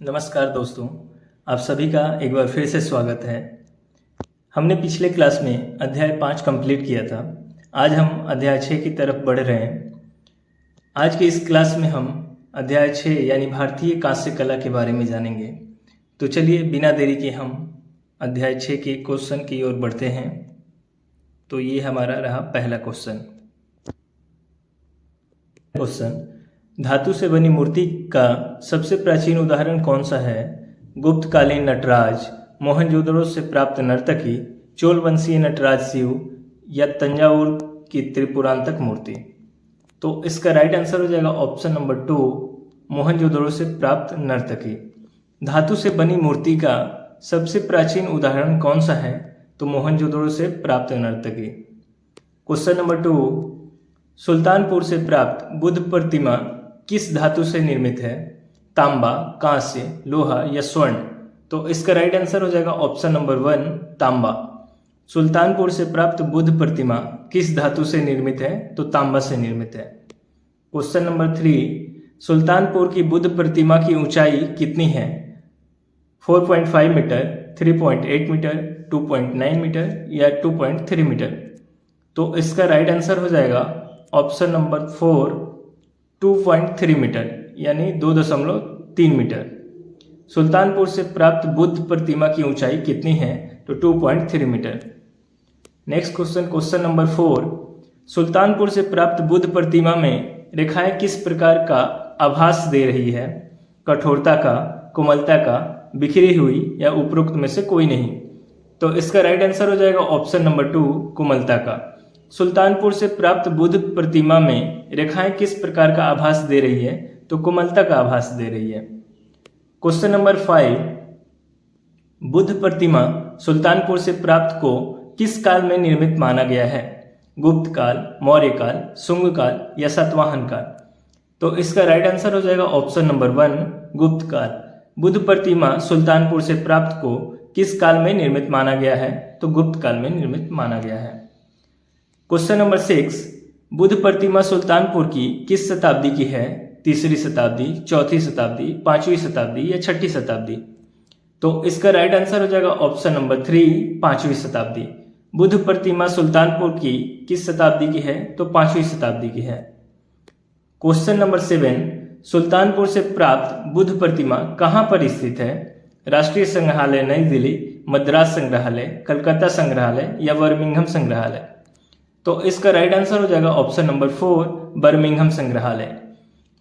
नमस्कार दोस्तों, आप सभी का एक बार फिर से स्वागत है। हमने पिछले क्लास में अध्याय 5 कंप्लीट किया था। आज हम अध्याय 6 की तरफ बढ़ रहे हैं। आज के इस क्लास में हम अध्याय 6 यानी भारतीय कांस्य कला के बारे में जानेंगे। तो चलिए बिना देरी के हम अध्याय 6 के क्वेश्चन की ओर बढ़ते हैं। तो ये हमारा रहा पहला क्वेश्चन। धातु से बनी मूर्ति का सबसे प्राचीन उदाहरण कौन सा है? गुप्तकालीन नटराज, मोहनजोदड़ो से प्राप्त नर्तकी, चोल वंशीय नटराज शिव या तंजावुर की त्रिपुरांतक मूर्ति। तो इसका राइट आंसर हो जाएगा ऑप्शन नंबर 2, मोहनजोदड़ो से प्राप्त नर्तकी। धातु से बनी मूर्ति का सबसे प्राचीन उदाहरण कौन सा है? तो मोहनजोदड़ो से प्राप्त नर्तकी। क्वेश्चन नंबर 2, सुल्तानपुर से प्राप्त बुद्ध प्रतिमा किस धातु से निर्मित है? तांबा, कांस्य, लोहा या स्वर्ण। तो इसका राइट आंसर हो जाएगा ऑप्शन नंबर 1, तांबा। सुल्तानपुर से प्राप्त बुद्ध प्रतिमा किस धातु से निर्मित है? तो तांबा से निर्मित है। क्वेश्चन नंबर 3, सुल्तानपुर की बुद्ध प्रतिमा की ऊंचाई कितनी है? 4.5 मीटर, 3.8 मीटर, 2.9 मीटर या 2.3 मीटर। तो इसका राइट आंसर हो जाएगा ऑप्शन नंबर 4, 2.3 मीटर यानी 2.3 मीटर। सुल्तानपुर से प्राप्त बुद्ध प्रतिमा की ऊंचाई कितनी है? तो 2.3 meter. Next question number 4, Sultanpur से प्राप्त बुद्ध प्रतिमा में रेखाएं किस प्रकार का आभास दे रही है? कठोरता का, कोमलता का, बिखरी हुई या उपरोक्त में से कोई नहीं। तो इसका राइट आंसर हो जाएगा ऑप्शन नंबर 2, कोमलता का। सुल्तानपुर से प्राप्त बुद्ध प्रतिमा में रेखाएं किस प्रकार का आभास दे रही है? तो कोमलता का आभास दे रही है। क्वेश्चन नंबर 5, बुद्ध प्रतिमा सुल्तानपुर से प्राप्त को किस काल में निर्मित माना गया है? गुप्त काल, मौर्य काल, शुंग काल या सातवाहन काल। तो इसका राइट आंसर हो जाएगा ऑप्शन नंबर 1, गुप्त काल। बुद्ध प्रतिमा सुल्तानपुर से प्राप्त को किस काल में निर्मित माना गया है? तो गुप्त काल में निर्मित माना गया है। क्वेश्चन नंबर 6, बुद्ध प्रतिमा सुल्तानपुर की किस शताब्दी की है? तीसरी शताब्दी, चौथी शताब्दी, 5वीं शताब्दी या 6ठी शताब्दी। तो इसका राइट आंसर हो जाएगा ऑप्शन नंबर 3, 5वीं शताब्दी। बुद्ध प्रतिमा सुल्तानपुर की किस शताब्दी की है? तो 5वीं शताब्दी की है। क्वेश्चन नंबर 7, सुल्तानपुर से प्राप्त बुद्ध प्रतिमा कहाँ पर स्थित है? राष्ट्रीय संग्रहालय नई दिल्ली, मद्रास संग्रहालय, कलकत्ता संग्रहालय या बर्मिंघम संग्रहालय। तो इसका राइट आंसर हो जाएगा ऑप्शन नंबर 4, बर्मिंघम संग्रहालय।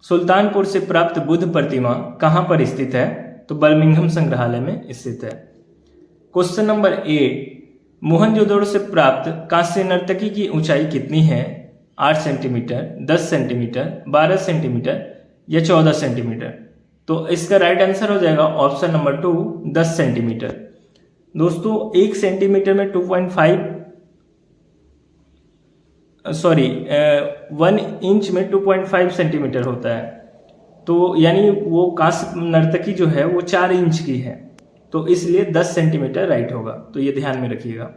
सुल्तानपुर से प्राप्त बुद्ध प्रतिमा कहाँ पर स्थित है? तो बर्मिंघम संग्रहालय में स्थित है। क्वेश्चन नंबर 8, मोहनजोदड़ो से प्राप्त कांस्य नर्तकी की ऊंचाई कितनी है? 8 सेंटीमीटर, 10 सेंटीमीटर, 12 सेंटीमीटर या 14 सेंटीमीटर। तो इसका राइट आंसर हो जाएगा ऑप्शन नंबर 2, 10 सेंटीमीटर। दोस्तों 1 सेंटीमीटर में 1 इंच में 2.5 सेंटीमीटर होता है। तो यानी वो कांस्य नर्तकी जो है वो 4 इंच की है, तो इसलिए 10 सेंटीमीटर राइट होगा। तो ये ध्यान में रखिएगा।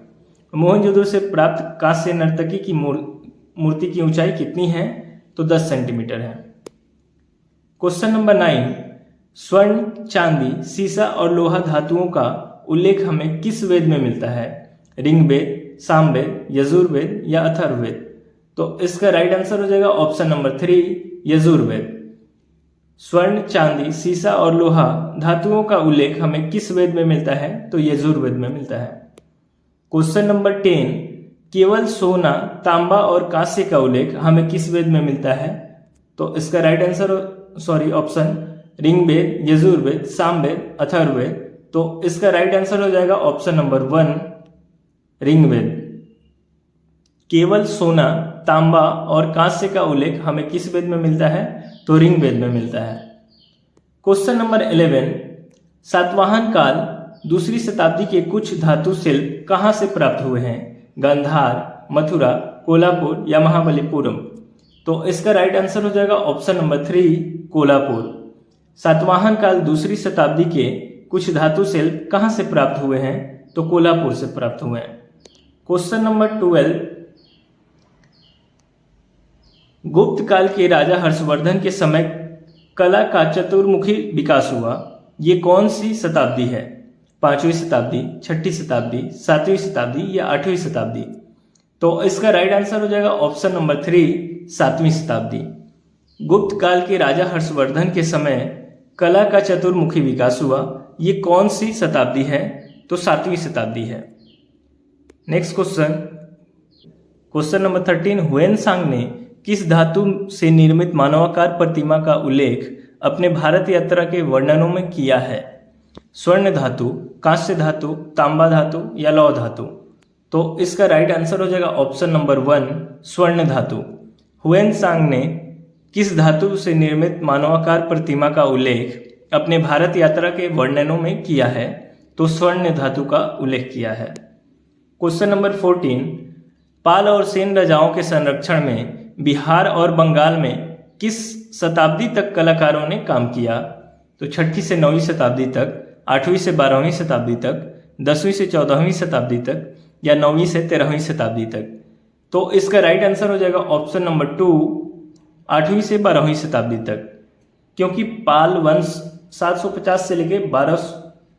मोहनजोदड़ो से प्राप्त कांस्य नर्तकी की मूर्ति की ऊंचाई कितनी है? तो 10 सेंटीमीटर है। क्वेश्चन नंबर 9, स्वर्ण, चांदी, सीसा और लोहा धातुओं का उल्लेख हमें किस वेद में मिलता है? ऋग्वेद, सामवेद, यजुर्वेद या अथर्ववेद। तो इसका राइट आंसर हो जाएगा ऑप्शन नंबर 3, यजुर्वेद। स्वर्ण, चांदी, सीसा और लोहा धातुओं का उल्लेख हमें किस वेद में मिलता है? तो यजुर्वेद में मिलता है। क्वेश्चन नंबर 10, केवल सोना, तांबा और कांस्य का उल्लेख हमें किस वेद में मिलता है? तो इसका right answer option Rigveda, Yajurveda, Samaveda, Atharvaveda. तो इसका राइट आंसर हो जाएगा ऑप्शन नंबर 1, ऋग्वेद। केवल सोना, तांबा और कांस्य का उल्लेख हमें किस वेद में मिलता है? तो ऋग्वेद में मिलता है। क्वेश्चन नंबर 11, सातवाहन काल दूसरी शताब्दी के कुछ धातु शिल्प कहाँ से प्राप्त हुए हैं? गांधार, मथुरा, कोल्हापुर या महाबलीपुरम। तो इसका राइट आंसर हो जाएगा ऑप्शन नंबर 3, कोल्हापुर। सातवाहन काल दूसरी शताब्दी के कुछ धातु शिल्प कहाँ से प्राप्त हुए हैं? तो कोल्हापुर से प्राप्त हुए हैं। क्वेश्चन नंबर 12, गुप्त काल के राजा हर्षवर्धन के समय कला का चतुर्मुखी विकास हुआ। ये कौन सी शताब्दी है? 5वीं शताब्दी, 6ठी शताब्दी, 7वीं शताब्दी या 8वीं शताब्दी? तो इसका राइट आंसर हो जाएगा ऑप्शन नंबर 3, 7वीं शताब्दी। गुप्त काल के राजा हर्षवर्धन के समय कला का चतुर्मुखी विकास हुआ, ये कौन सी शताब्दी है? तो 7वीं शताब्दी है। नेक्स्ट क्वेश्चन नंबर 13, हुएनसांग ने किस धातु से निर्मित मानवाकार प्रतिमा का उल्लेख अपने भारत यात्रा के वर्णनों में किया है? स्वर्ण धातु, कांस्य धातु, तांबा धातु या लौह धातु? तो इसका राइट आंसर हो जाएगा ऑप्शन नंबर 1, स्वर्ण धातु। हुएनसांग ने किस धातु से निर्मित मानवाकार प्रतिमा का उल्लेख अपने भारत यात्रा के वर्णनों में किया है? तो स्वर्ण धातु का उल्लेख किया है। क्वेश्चन नंबर 14, पाल और सेन राजाओं के संरक्षण में बिहार और बंगाल में किस शताब्दी तक कलाकारों ने काम किया? तो 6ठी से 9वीं शताब्दी तक, 8वीं से 12वीं शताब्दी तक, 10वीं से 14वीं शताब्दी तक या 9वीं से 13वीं शताब्दी तक? तो इसका राइट आंसर हो जाएगा ऑप्शन नंबर 2, 8वीं से 12वीं शताब्दी तक, क्योंकि पाल वंश 750 से लेके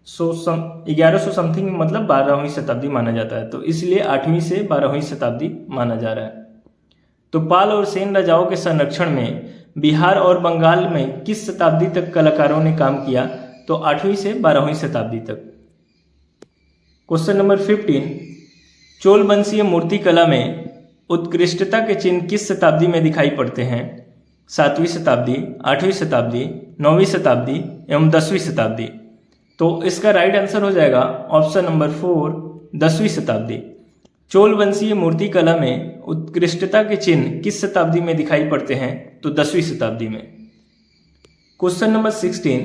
1100 समथिंग मतलब 12वीं शताब्दी माना जाता है, तो इसलिए 8वीं से 12वीं शताब्दी माना जा रहा है। तो पाल और सेन राजाओं के संरक्षण में बिहार और बंगाल में किस शताब्दी तक कलाकारों ने काम किया? तो 8वीं से 12वीं शताब्दी तक। क्वेश्चन नंबर 15, चोल वंशीय मूर्ति कला में उत्कृष्टता के चिन्ह किस शताब्दी में दिखाई पड़ते हैं? 7वीं शताब्दी, 8वीं शताब्दी, 9वीं शताब्दी एवं 10वीं शताब्दी? तो इसका राइट आंसर हो जाएगा ऑप्शन नंबर 4, 10वीं शताब्दी। चोल वंशीय मूर्ति कला में उत्कृष्टता के चिन्ह किस शताब्दी में दिखाई पड़ते हैं? तो 10वीं शताब्दी में। क्वेश्चन नंबर 16,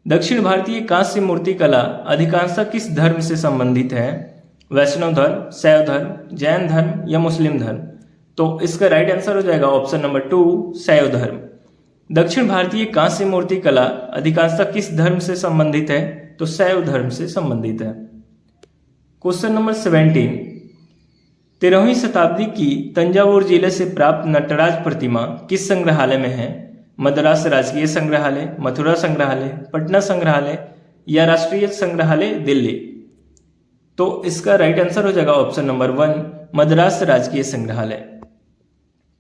दक्षिण भारतीय कांस्य मूर्ति कला अधिकांशतः किस धर्म से संबंधित है? वैष्णव धर्म, शैव धर्म, जैन धर्म या मुस्लिम धर्म? तो इसका राइट आंसर हो जाएगा ऑप्शन नंबर 2, शैव धर्म। दक्षिण भारतीय कांस्य मूर्ति कला अधिकांशतः किस धर्म से संबंधित है? तो शैव धर्म से संबंधित है। क्वेश्चन नंबर 17, 13वीं शताब्दी की तंजावुर जिले से प्राप्त नटराज प्रतिमा किस संग्रहालय में है? मद्रास राजकीय संग्रहालय, मथुरा संग्रहालय, पटना संग्रहालय या राष्ट्रीय संग्रहालय दिल्ली? तो इसका राइट आंसर हो जाएगा ऑप्शन नंबर 1, मद्रास राजकीय संग्रहालय।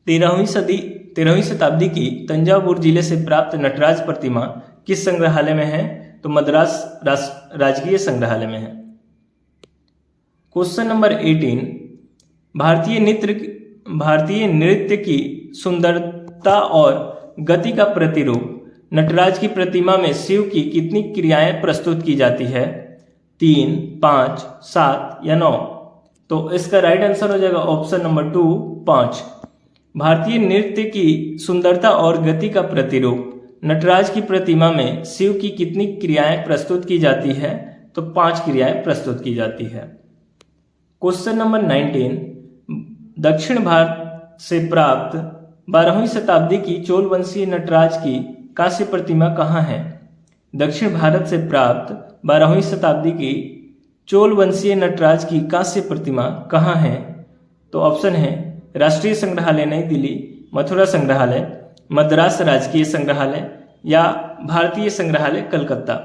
13वीं शताब्दी की तंजावुर जिले से प्राप्त नटराज प्रतिमा किस संग्रहालय में है? तो मद्रास राजकीय संग्रहालय में है। क्वेश्चन नंबर 18, भारतीय नृत्य की सुंदरता और गति का प्रतिरूप नटराज की प्रतिमा में शिव की कितनी क्रियाएं प्रस्तुत की जाती है? 3, 5, 7 या 9? तो इसका राइट आंसर हो जाएगा ऑप्शन नंबर 2, 5। भारतीय नृत्य की सुंदरता और गति का प्रतिरूप नटराज की प्रतिमा में शिव की कितनी क्रियाएं प्रस्तुत की जाती है? तो 5 क्रियाएं प्रस्तुत की जाती है। क्वेश्चन नंबर 19, दक्षिण भारत से प्राप्त 12वीं शताब्दी की चोल वंशीय नटराज की कांस्य प्रतिमा कहाँ है? दक्षिण भारत से प्राप्त 12वीं शताब्दी की चोल वंशीय नटराज की कांस्य प्रतिमा कहाँ है? तो ऑप्शन है राष्ट्रीय संग्रहालय नई दिल्ली, मथुरा संग्रहालय, मद्रास राजकीय संग्रहालय या भारतीय संग्रहालय कलकत्ता?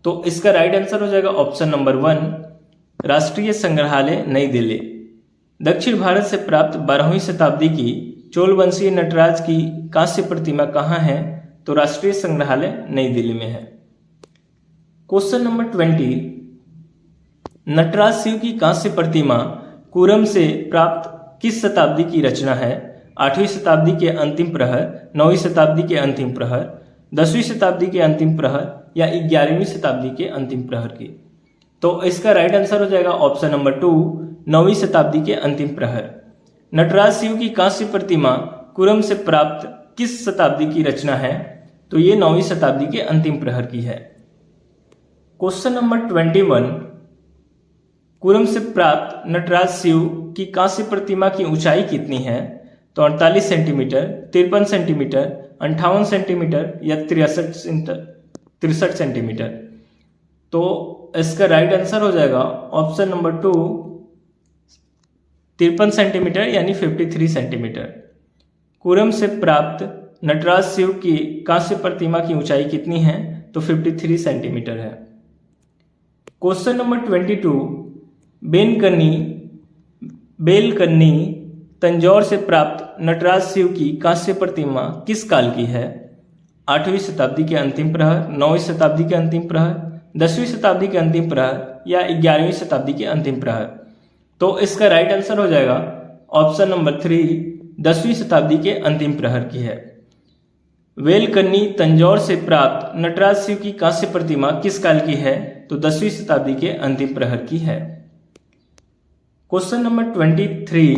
तो इसका राइट आंसर हो जाएगा ऑप्शन नंबर 1, राष्ट्रीय संग्रहालय नई दिल्ली। दक्षिण भारत से प्राप्त 12वीं शताब्दी की चोल वंशीय नटराज की कांस्य प्रतिमा कहाँ है? तो राष्ट्रीय संग्रहालय नई दिल्ली में है। क्वेश्चन नंबर 20, नटराज शिव की कांस्य प्रतिमा कुरम से प्राप्त किस शताब्दी की रचना है? 8वीं शताब्दी के अंतिम प्रहर, 9वीं शताब्दी के अंतिम प्रहर, 10वीं शताब्दी के अंतिम प्रहर या 11वीं शताब्दी के अंतिम प्रहर की? तो इसका राइट आंसर हो जाएगा ऑप्शन नंबर 2, 9वीं शताब्दी के अंतिम प्रहर। नटराज शिव की कांस्य प्रतिमा कुरम से प्राप्त किस शताब्दी की रचना है? तो ये 9वीं शताब्दी के अंतिम प्रहर की है। क्वेश्चन नंबर 21, कुरम से प्राप्त नटराज शिव की कांस्य प्रतिमा की ऊंचाई कितनी है? तो 48 सेंटीमीटर, 53 सेंटीमीटर, 58 सेंटीमीटर या 63 सेंटीमीटर? तो इसका राइट आंसर हो जाएगा ऑप्शन नंबर 2, 53 सेंटीमीटर यानी 53 सेंटीमीटर। कुरम से प्राप्त नटराज शिव की कांस्य प्रतिमा की ऊंचाई कितनी है? तो 53 सेंटीमीटर है। क्वेश्चन नंबर 22, बेलकन्नी तंजौर से प्राप्त नटराज शिव की कांस्य प्रतिमा किस काल की है? 8वीं शताब्दी के अंतिम प्रहर, 9वीं शताब्दी के अंतिम प्रहर, 10वीं शताब्दी के अंतिम प्रहर या 11वीं शताब्दी के अंतिम प्रहर? तो इसका राइट आंसर हो जाएगा ऑप्शन नंबर 3, 10वीं शताब्दी के अंतिम प्रहर की है। वेलकन्नी तंजौर से प्राप्त नटराज शिव की कांस्य प्रतिमा किस काल की है? तो 10वीं शताब्दी के अंतिम प्रहर की है। क्वेश्चन नंबर 23,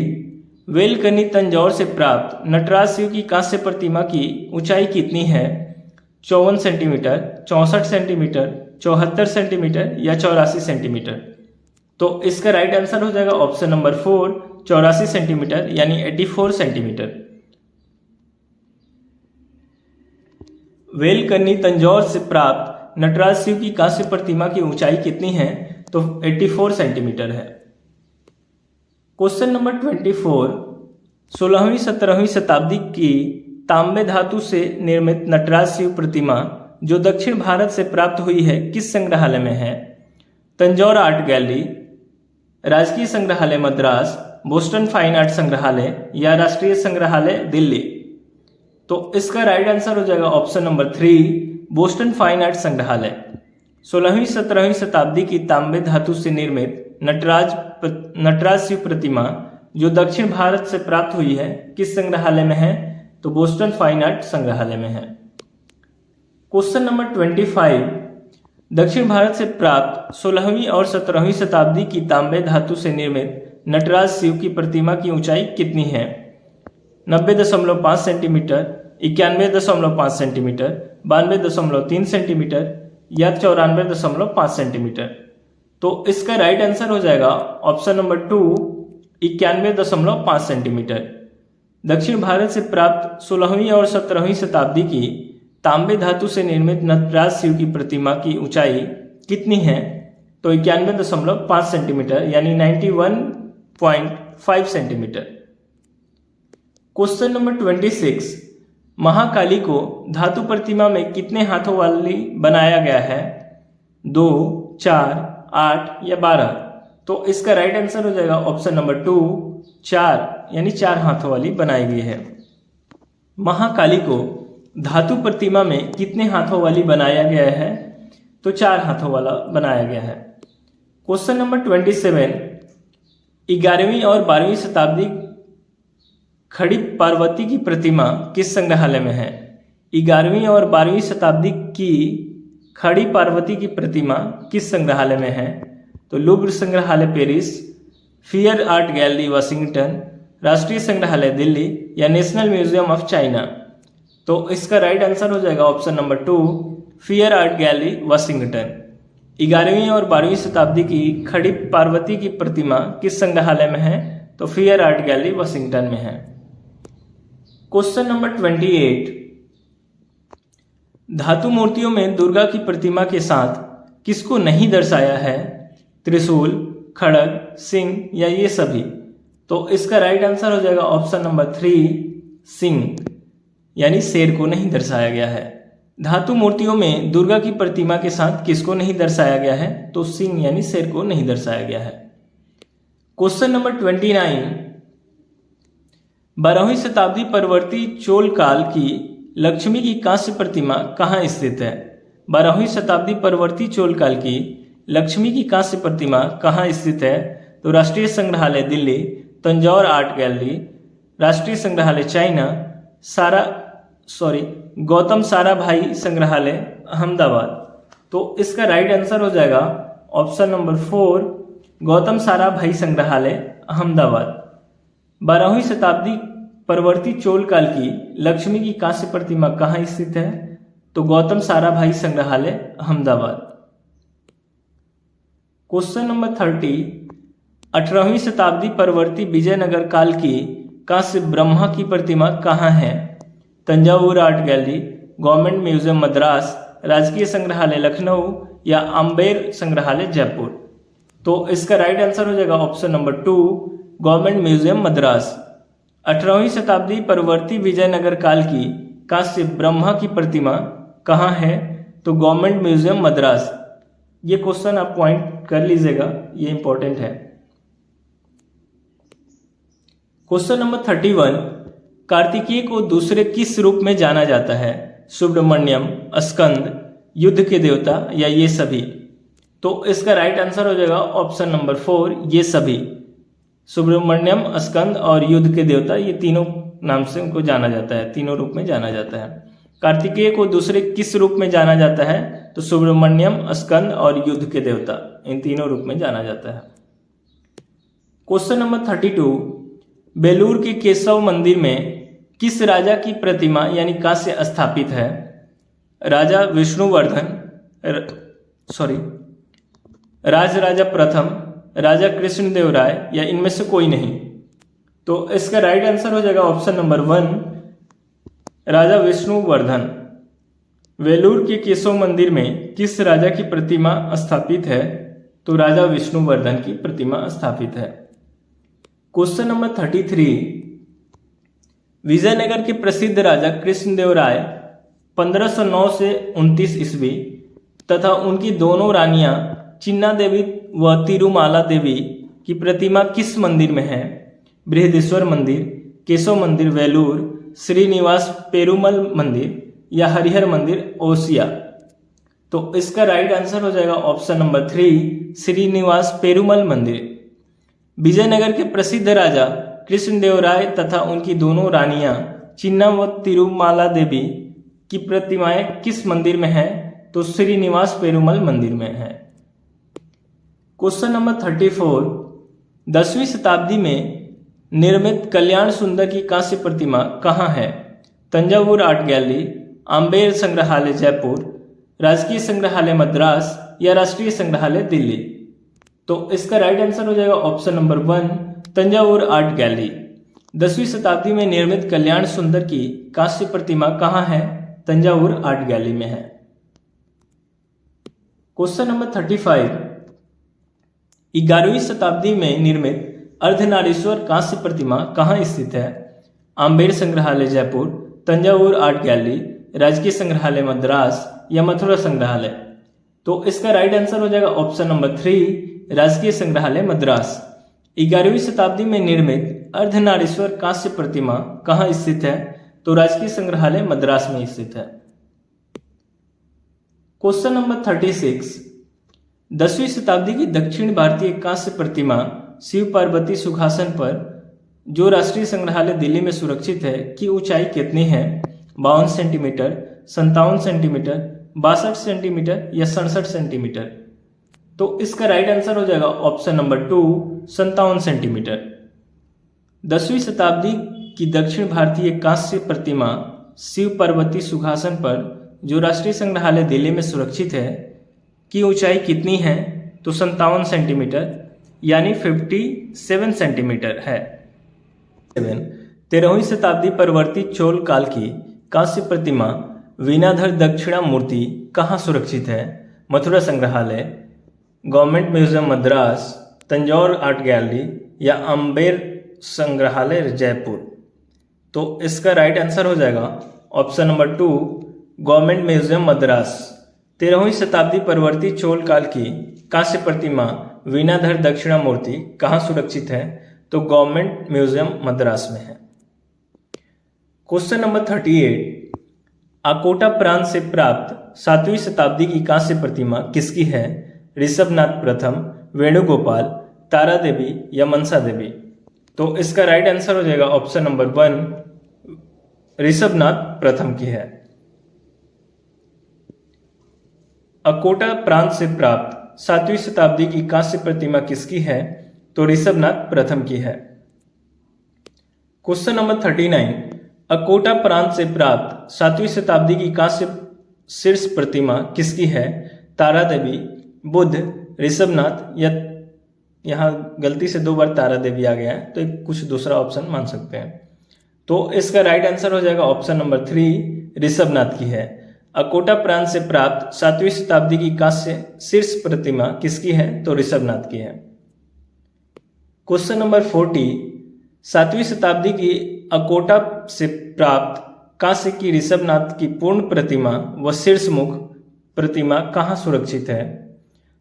वेलकन्नी तंजौर से प्राप्त नटराज शिव की कांस्य प्रतिमा की ऊंचाई कितनी है? 54 सेंटीमीटर, 64 सेंटीमीटर, 74 सेंटीमीटर या 84 सेंटीमीटर? तो इसका राइट आंसर हो जाएगा ऑप्शन नंबर 4, 84 सेंटीमीटर यानी 84 सेंटीमीटर। वेलकन्नी तंजौर से प्राप्त नटराज शिव की कांस्य प्रतिमा की ऊंचाई कितनी है? तो 84 सेंटीमीटर है। क्वेश्चन नंबर 24, 16वीं 17वीं शताब्दी की तांबे धातु से निर्मित नटराज शिव प्रतिमा जो दक्षिण भारत से प्राप्त हुई है किस संग्रहालय में है? तंजौर आर्ट गैलरी, राजकीय संग्रहालय मद्रास, बोस्टन फाइन आर्ट संग्रहालय या राष्ट्रीय संग्रहालय दिल्ली? तो इसका राइट आंसर हो जाएगा option number 3, Boston fine art संग्रहालय। 16वीं 17वीं शताब्दी की तांबे धातु से निर्मित नटराज शिव प्रतिमा जो दक्षिण भारत से प्राप्त हुई है किस संग्रहालय में है? तो बोस्टन फाइन आर्ट संग्रहालय में है। क्वेश्चन नंबर 25, दक्षिण भारत से प्राप्त 16वीं और 17वीं शताब्दी की तांबे धातु से निर्मित नटराज शिव की प्रतिमा की ऊंचाई कितनी है? 90.5 सेंटीमीटर, 91.5 सेंटीमीटर, 92.3 सेंटीमीटर या 94.5 सेंटीमीटर? तो इसका राइट आंसर हो जाएगा ऑप्शन नंबर 2, 91.5 सेंटीमीटर। दक्षिण भारत से प्राप्त 16वीं और 17वीं शताब्दी की तांबे धातु से निर्मित नटराज शिव की प्रतिमा की ऊंचाई कितनी है? तो 91.5 सेंटीमीटर यानी 91.5 सेंटीमीटर। क्वेश्चन नंबर 26, महाकाली को धातु प्रतिमा में कितने हाथों वाली बनाया गया है? 2, 4, 8 या 12? तो इसका राइट आंसर हो जाएगा ऑप्शन नंबर 2, 4 यानी 4 हाथों वाली बनाई गई है। महाकाली को धातु प्रतिमा में कितने हाथों वाली बनाया गया है? तो 4 हाथों वाला बनाया गया है। क्वेश्चन नंबर 27, 11वीं और 12वीं शताब्दी खड़ी पार्वती की प्रतिमा किस संग्रहालय में है? 11वीं और 12वीं शताब्दी की खड़ी पार्वती की प्रतिमा किस संग्रहालय में है? तो लूव्र संग्रहालय Paris, fear art gallery Washington, राष्ट्रीय संग्रहालय दिल्ली या नेशनल म्यूजियम ऑफ चाइना? तो इसका राइट आंसर हो जाएगा option number 2, fear art gallery Washington. 11वीं और 12वीं शताब्दी की खड़ी पार्वती की प्रतिमा किस संग्रहालय में है? तो फियर आर्ट गैलरी वाशिंगटन में है। क्वेश्चन नंबर 28, धातु मूर्तियों में दुर्गा की प्रतिमा के साथ किसको नहीं दर्शाया है? त्रिशूल, खड़ग, सिंह या ये सभी? तो इसका राइट आंसर हो जाएगा ऑप्शन नंबर 3, सिंह यानी शेर को नहीं दर्शाया गया है। धातु मूर्तियों में दुर्गा की प्रतिमा के साथ किसको नहीं दर्शाया गया है? तो सिंह यानी शेर को नहीं दर्शाया गया है। क्वेश्चन नंबर 29, 12वीं शताब्दी परवर्ती चोल काल की लक्ष्मी की कांस्य प्रतिमा कहाँ स्थित है? 12वीं शताब्दी परवर्ती चोल काल की लक्ष्मी की कांस्य प्रतिमा कहाँ स्थित है? तो राष्ट्रीय संग्रहालय दिल्ली, तंजौर आर्ट गैलरी, राष्ट्रीय संग्रहालय चाइना, गौतम साराभाई संग्रहालय अहमदाबाद? तो इसका राइट आंसर हो जाएगा ऑप्शन नंबर 4, गौतम साराभाई संग्रहालय अहमदाबाद। 12वीं शताब्दी परवर्ती चोल काल की लक्ष्मी की कांस्य प्रतिमा कहाँ स्थित है? तो गौतम साराभाई संग्रहालय अहमदाबाद। क्वेश्चन नंबर 30, 18वीं शताब्दी परवर्ती विजयनगर काल की कांस्य ब्रह्मा की प्रतिमा कहाँ है? Thanjavur art gallery, government museum Madras, राजकीय संग्रहालय लखनऊ या अम्बेर संग्रहालय जयपुर? तो इसका राइट आंसर हो जाएगा option number 2, government museum Madras. 18वीं शताब्दी परवर्ती विजयनगर काल की कांस्य ब्रह्मा की प्रतिमा कहाँ है? तो गवर्नमेंट म्यूजियम मद्रास। ये क्वेश्चन आप पॉइंट कर लीजिएगा, ये इंपॉर्टेंट है। क्वेश्चन नंबर 31, कार्तिकेय को दूसरे किस रूप में जाना जाता है? सुब्रमण्यम, स्कंद, युद्ध के देवता या ये सभी? तो इसका राइट आंसर हो जाएगा ऑप्शन नंबर 4, ये सभी। सुब्रमण्यम, स्कंद और युद्ध के देवता, ये तीनों नाम से उनको जाना जाता है, तीनों रूप में जाना जाता है। कार्तिकेय को दूसरे किस रूप में जाना जाता है? तो सुब्रमण्यम, स्कंद और युद्ध के देवता, इन तीनों रूप में जाना जाता है। क्वेश्चन नंबर 32, बेलूर के केशव मंदिर में किस राजा की प्रतिमा यानी कांस्य स्थापित है? राजा विष्णुवर्धन, राजराजा प्रथम, राजा कृष्णदेवराय या इनमें से कोई नहीं? तो इसका राइट आंसर हो जाएगा ऑप्शन नंबर 1, राजा विष्णुवर्धन। वेलूर के केशव मंदिर में किस राजा की प्रतिमा स्थापित है? तो राजा विष्णुवर्धन की प्रतिमा स्थापित है। क्वेश्चन नंबर 33, विजयनगर के प्रसिद्ध राजा कृष्णदेवराय 1509 से 29 ईस्वी तथा उनकी दोनों रानियां चिन्ना देवी व तिरुमाला देवी की प्रतिमा किस मंदिर में है? बृहदेश्वर मंदिर, केशव मंदिर वेलूर, श्रीनिवास पेरुमल मंदिर या हरिहर मंदिर ओसिया? तो इसका राइट आंसर हो जाएगा ऑप्शन नंबर 3, श्रीनिवास पेरुमल मंदिर। विजयनगर के प्रसिद्ध राजा कृष्णदेवराय तथा उनकी दोनों रानियां चिन्ना व तिरुमाला देवी की प्रतिमाएं किस मंदिर में है? तो श्रीनिवास पेरुमल मंदिर में है। क्वेश्चन नंबर 34, 10वीं शताब्दी में निर्मित कल्याण सुंदर की कांस्य प्रतिमा कहाँ है? तंजावुर आर्ट गैलरी, आम्बेर संग्रहालय जयपुर, राजकीय संग्रहालय मद्रास या राष्ट्रीय संग्रहालय दिल्ली? तो इसका राइट आंसर हो जाएगा option number 1, Thanjavur art gallery. 10वीं शताब्दी में निर्मित कल्याण सुंदर की कांस्य प्रतिमा कहाँ है? तंजावुर आर्ट गैलरी में है। क्वेश्चन नंबर 35, 11वीं शताब्दी में निर्मित अर्धनारीश्वर कांस्य प्रतिमा कहाँ स्थित है? आम्बेर संग्रहालय जयपुर, तंजावुर आर्ट गैलरी, राजकीय संग्रहालय मद्रास या मथुरा संग्रहालय? तो इसका राइट आंसर हो जाएगा ऑप्शन नंबर 3, राजकीय संग्रहालय मद्रास। 11वीं शताब्दी में निर्मित अर्धनारीश्वर कांस्य प्रतिमा कहाँ स्थित है? तो राजकीय संग्रहालय मद्रास में स्थित है। क्वेश्चन नंबर 36, 10वीं शताब्दी की दक्षिण भारतीय कांस्य प्रतिमा शिव पार्वती सुखासन पर जो राष्ट्रीय संग्रहालय दिल्ली में सुरक्षित है की ऊंचाई कितनी है? 52 सेंटीमीटर, 57 सेंटीमीटर, 62 सेंटीमीटर या 67 सेंटीमीटर? तो इसका राइट आंसर हो जाएगा ऑप्शन नंबर 2, 57 सेंटीमीटर। 10वीं शताब्दी की दक्षिण भारतीय कांस्य प्रतिमा शिव पार्वती सुखासन पर जो राष्ट्रीय संग्रहालय दिल्ली में सुरक्षित है की ऊंचाई कितनी है? तो 57 सेंटीमीटर यानी 57 सेंटीमीटर है। 13वीं शताब्दी परवर्ती चोल काल की कांस्य प्रतिमा वीणाधर दक्षिणा मूर्ति कहाँ सुरक्षित है? मथुरा संग्रहालय, government museum Madras, Tanjore art gallery या अम्बेर संग्रहालय जयपुर? तो इसका राइट आंसर हो जाएगा option number 2, government museum Madras. 13वीं शताब्दी परवर्ती चोल काल की कांस्य प्रतिमा वीणाधर दक्षिणा मूर्ति कहाँ सुरक्षित है? तो गवर्नमेंट म्यूजियम मद्रास में है। क्वेश्चन नंबर 38, अकोटा प्रांत से प्राप्त 7वीं शताब्दी की कांस्य प्रतिमा किसकी है? ऋषभनाथ प्रथम, वेणुगोपाल, तारा देवी या मनसा देवी? तो इसका राइट आंसर हो जाएगा ऑप्शन नंबर 1, ऋषभनाथ प्रथम की है। अकोटा प्रांत से प्राप्त 7वीं शताब्दी की कांस्य प्रतिमा किसकी है? तो ऋषभनाथ प्रथम की है। क्वेश्चन नंबर 39, अकोटा प्रांत से प्राप्त 7वीं शताब्दी की कांस्य शीर्ष प्रतिमा किसकी है? तारा देवी, बुद्ध, ऋषभनाथ या यहाँ गलती से 2 बार तारा देवी आ गया है तो कुछ दूसरा ऑप्शन मान सकते हैं। तो इसका राइट आंसर हो जाएगा ऑप्शन नंबर 3, ऋषभनाथ की है। अकोटा प्रांत से प्राप्त 7वीं शताब्दी की कांस्य शीर्ष प्रतिमा किसकी है? तो ऋषभनाथ की है। क्वेश्चन नंबर 40, 7वीं शताब्दी की अकोटा से प्राप्त कांस्य की ऋषभनाथ की पूर्ण प्रतिमा व शीर्ष मुख प्रतिमा कहाँ सुरक्षित है?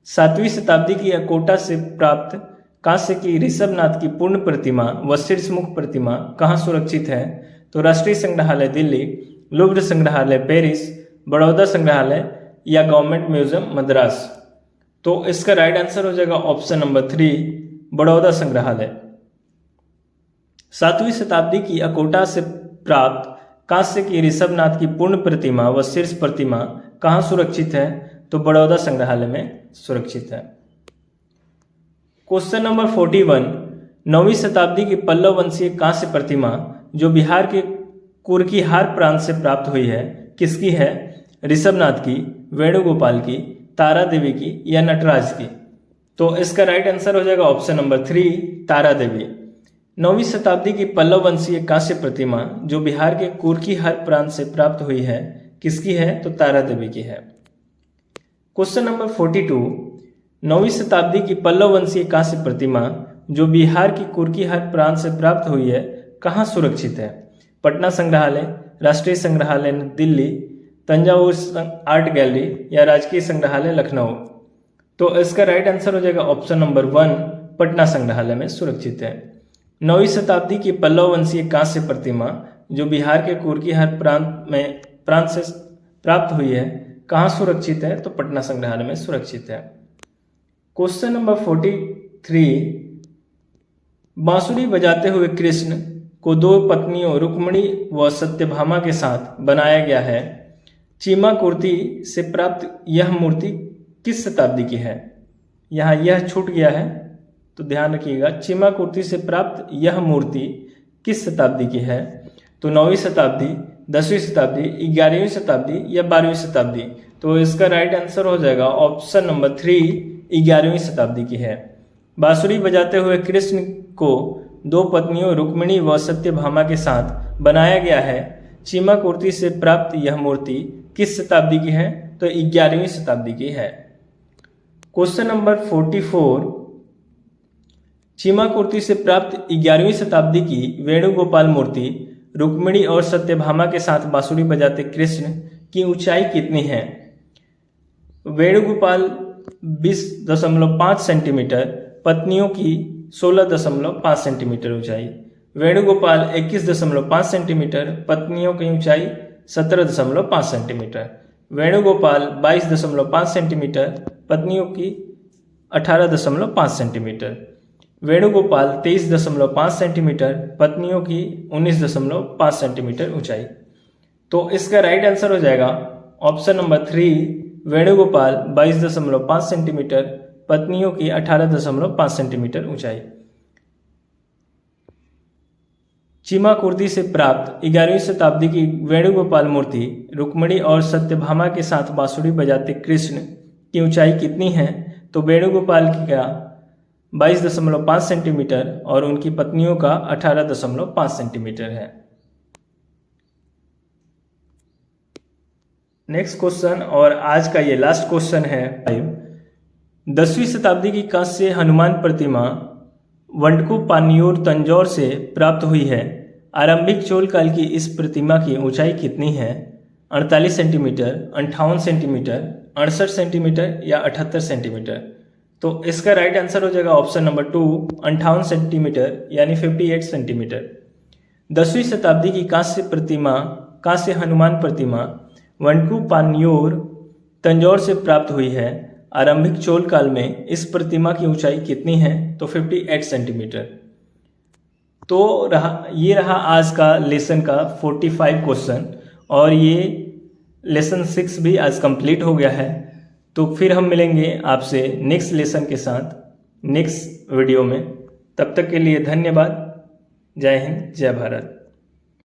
7वीं शताब्दी की अकोटा से प्राप्त कांस्य की ऋषभनाथ की पूर्ण प्रतिमा व शीर्षमुख प्रतिमा कहाँ सुरक्षित है? तो राष्ट्रीय संग्रहालय दिल्ली, लुव्र संग्रहालय पेरिस, बड़ौदा संग्रहालय या गवर्नमेंट म्यूजियम मद्रास। तो इसका राइट आंसर हो जाएगा ऑप्शन नंबर 3, बड़ौदा संग्रहालय। 7वीं शताब्दी की अकोटा से प्राप्त कांस्य की ऋषभनाथ की पूर्ण प्रतिमा व शीर्ष प्रतिमा कहाँ सुरक्षित है? तो बड़ौदा संग्रहालय में सुरक्षित है। क्वेश्चन नंबर 41, 9वीं शताब्दी की पल्लव वंशीय कांस्य प्रतिमा जो बिहार के कुर्कीहार प्रांत से प्राप्त हुई है किसकी है? ऋषभनाथ की, वेणुगोपाल की, तारा देवी की या नटराज की। तो इसका राइट आंसर हो जाएगा ऑप्शन नंबर 3, तारा देवी। 9वीं शताब्दी की पल्लव वंशीय कांस्य प्रतिमा जो बिहार के कुर्कीहार प्रांत से प्राप्त हुई है किसकी है? तो तारा देवी की है। क्वेश्चन नंबर 42, 9वीं शताब्दी की पल्लव वंशीय कांस्य प्रतिमा जो बिहार की कुर्कीहार प्रांत से प्राप्त हुई है कहाँ सुरक्षित है? पटना संग्रहालय, राष्ट्रीय संग्रहालय दिल्ली, तंजावुर आर्ट गैलरी या राजकीय संग्रहालय लखनऊ। तो इसका राइट आंसर हो जाएगा ऑप्शन नंबर 1, पटना संग्रहालय में सुरक्षित है। 9वीं शताब्दी की पल्लव वंशीय कांस्य प्रतिमा जो बिहार के कुर्कीहार प्रांत से प्राप्त हुई है कहाँ सुरक्षित है? तो पटना संग्रहालय में सुरक्षित है। क्वेश्चन नंबर 43, बांसुरी बजाते हुए कृष्ण को 2 पत्नियों रुक्मिणी व सत्यभामा के साथ बनाया गया है। चीमा कुर्ती से प्राप्त यह मूर्ति किस शताब्दी की है? यहाँ यह छूट गया है तो ध्यान रखिएगा। चीमा कुर्ती से प्राप्त यह मूर्ति किस शताब्दी की है? तो 9वीं शताब्दी, 10वीं शताब्दी, 11वीं शताब्दी या 12वीं शताब्दी। तो इसका राइट आंसर हो जाएगा ऑप्शन नंबर 3, 11वीं शताब्दी की है। बांसुरी बजाते हुए कृष्ण को 2 पत्नियों रुक्मिणी व सत्यभामा के साथ बनाया गया है। चीमा कुर्ती से प्राप्त यह मूर्ति किस शताब्दी की है? तो 11वीं शताब्दी की है। क्वेश्चन नंबर 44, चीमा कुर्ती से प्राप्त 11वीं शताब्दी की वेणुगोपाल मूर्ति रुक्मिणी और सत्यभामा के साथ बांसुरी बजाते कृष्ण की ऊंचाई कितनी है? वेणुगोपाल 20.5 सेंटीमीटर, पत्नियों की 16.5 सेंटीमीटर ऊंचाई। वेणुगोपाल 21.5 सेंटीमीटर, पत्नियों की ऊंचाई 17.5 सेंटीमीटर। वेणुगोपाल 22.5 सेंटीमीटर, पत्नियों की 18.5 सेंटीमीटर। वेणुगोपाल 23.5 सेंटीमीटर, पत्नियों की 19.5 सेंटीमीटर ऊंचाई। तो इसका राइट आंसर हो जाएगा ऑप्शन नंबर 3, वेणुगोपाल 22.5 सेंटीमीटर, पत्नियों की 18.5 सेंटीमीटर ऊंचाई। चीमा कुर्ती से प्राप्त 11वीं शताब्दी की वेणुगोपाल मूर्ति रुक्मिणी और सत्यभामा के साथ बांसुरी बजाते कृष्ण की ऊंचाई कितनी है? तो वेणुगोपाल की का 22.5 सेंटीमीटर और उनकी पत्नियों का 18.5 सेंटीमीटर है। नेक्स्ट क्वेश्चन और आज का ये लास्ट क्वेश्चन है 10वीं शताब्दी की कांस्य हनुमान प्रतिमा वंडकू पान्योर तंजौर से प्राप्त हुई है। आरंभिक चोल काल की इस प्रतिमा की ऊंचाई कितनी है? 48 सेंटीमीटर, 58 सेंटीमीटर, 68 सेंटीमीटर या 78 सेंटीमीटर। तो इसका राइट आंसर हो जाएगा ऑप्शन नंबर 2, 58 सेंटीमीटर यानी 58 सेंटीमीटर। 10वीं शताब्दी की कांस्य हनुमान प्रतिमा वंडकू पान्योर तंजौर से प्राप्त हुई है। आरंभिक चोल काल में इस प्रतिमा की ऊंचाई कितनी है? तो 58 सेंटीमीटर। तो ये रहा आज का लेसन का 45 क्वेश्चन और ये लेसन 6 भी आज कंप्लीट हो गया है। तो फिर हम मिलेंगे आपसे नेक्स्ट लेसन के साथ नेक्स्ट वीडियो में। तब तक के लिए धन्यवाद। जय हिंद, जय भारत।